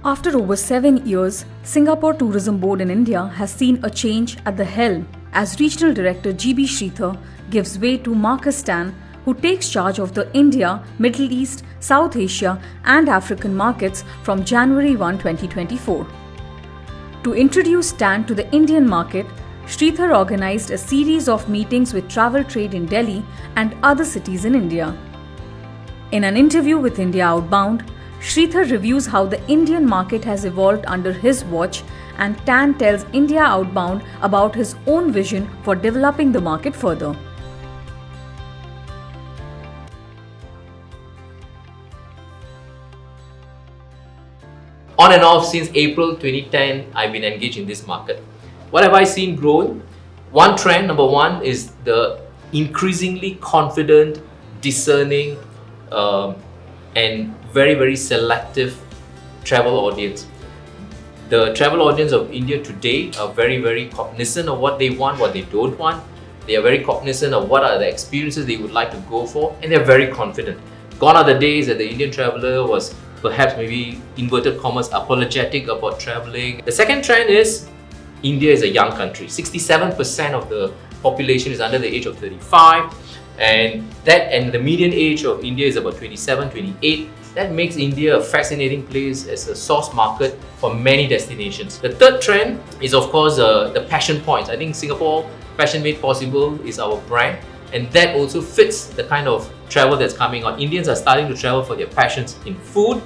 After over 7 years, Singapore Tourism Board in India has seen a change at the helm as Regional Director GB Srithar gives way to Markus Tan, who takes charge of the India, Middle East, South Asia and African markets from January 1, 2024. To introduce Tan to the Indian market, Srithar organized a series of meetings with travel trade in Delhi and other cities in India. In an interview with India Outbound, Srithar reviews how the Indian market has evolved under his watch, and Tan tells India Outbound about his own vision for developing the market further. On and off since April 2010, I've been engaged in this market. What have I seen grow? One trend, number one, is the increasingly confident, discerning, and very, very selective travel audience. The travel audience of India today are very, very cognizant of what they want, what they don't want. They are very cognizant of what are the experiences they would like to go for, and they're very confident. Gone are the days that the Indian traveler was perhaps maybe inverted commas apologetic about traveling. The second trend is India is a young country. 67% of the population is under the age of 35, and the median age of India is about 27, 28. That makes India a fascinating place as a source market for many destinations. The third trend is, of course, the passion points. I think Singapore Passion Made Possible is our brand, and that also fits the kind of travel that's coming on. Indians are starting to travel for their passions in food.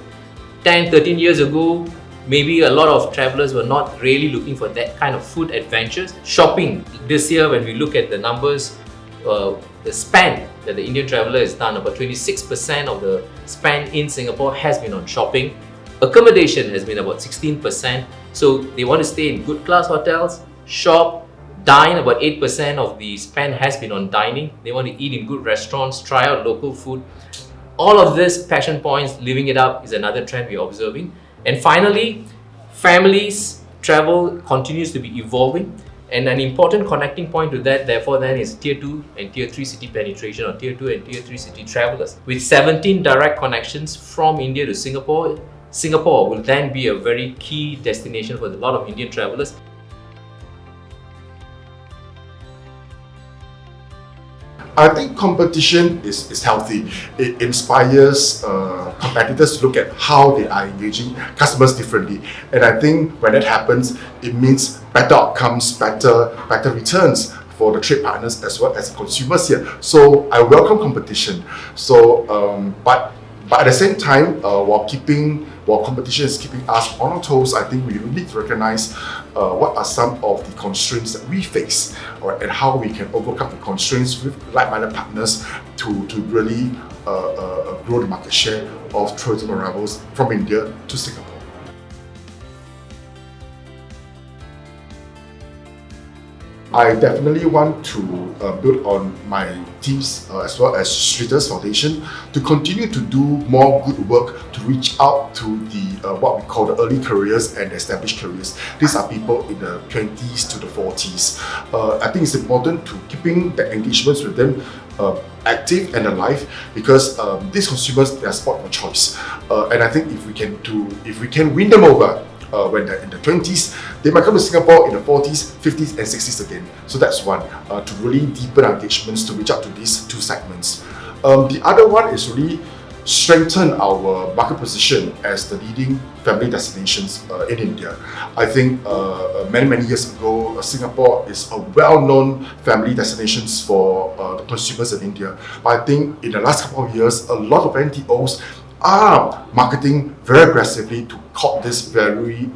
10, 13 years ago, maybe a lot of travelers were not really looking for that kind of food adventures. Shopping, this year when we look at the numbers, the spend that the Indian traveller has done, about 26% of the spend in Singapore has been on shopping. Accommodation has been about 16%. So they want to stay in good class hotels, shop, dine. About 8% of the spend has been on dining. They want to eat in good restaurants, try out local food. All of this passion points, living it up, is another trend we're observing. And finally, families travel continues to be evolving. And an important connecting point to that, therefore, then is Tier 2 and Tier 3 city penetration, or Tier 2 and Tier 3 city travellers. With 17 direct connections from India to Singapore, Singapore will then be a very key destination for a lot of Indian travellers. I think competition is healthy. It inspires competitors to look at how they are engaging customers differently. And I think when that happens, it means better outcomes, better returns for the trade partners as well as the consumers here. So I welcome competition. But at the same time, while competition is keeping us on our toes, I think we need to recognize what are some of the constraints that we face, and how we can overcome the constraints with like-minded partners to really grow the market share of tourism arrivals from India to Singapore. I definitely want to build on my teams as well as Srithar's foundation to continue to do more good work to reach out to the what we call the early careers and established careers. These are people in the 20s to the 40s. I think it's important to keeping the engagements with them active and alive, because these consumers, they are spot for choice. And I think if we can win them over when they're in the 20s, they might come to Singapore in the 40s, 50s and 60s again. So that's one, to really deepen our engagements to reach out to these two segments. The other one is really strengthen our market position as the leading family destinations in India. I think many years ago, Singapore is a well-known family destinations for the consumers in India. But I think in the last couple of years, a lot of NTOs are marketing very aggressively to court this very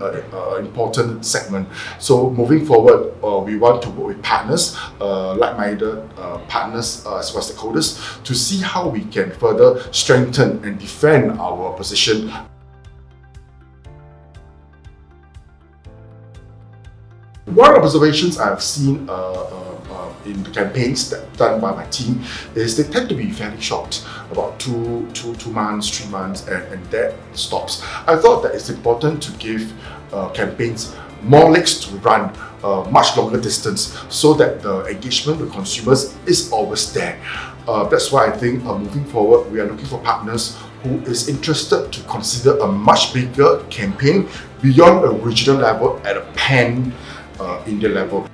important segment. So moving forward, we want to work with partners, like-minded partners as well as stakeholders, to see how we can further strengthen and defend our position. One of the observations I've seen in the campaigns that done by my team is they tend to be fairly short, about two months, 3 months, and that stops. I thought that it's important to give campaigns more legs to run, much longer distance, so that the engagement with consumers is always there. That's why I think moving forward, we are looking for partners who is interested to consider a much bigger campaign beyond a regional level at a pan India level.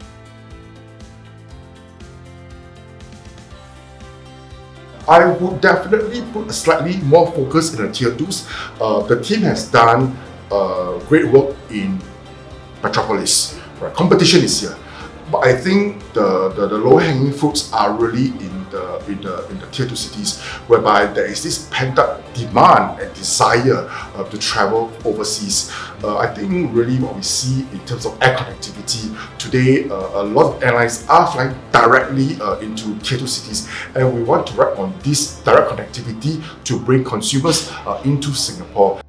I would definitely put a slightly more focus in the tier 2s. The team has done great work in Metropolis. Right? Competition is here. But I think the low-hanging fruits are really in the tier 2 cities, whereby there is this pent-up demand and desire to travel overseas. I think really what we see in terms of air connectivity today, a lot of airlines are flying directly into tier 2 cities, and we want to ride on this direct connectivity to bring consumers into Singapore.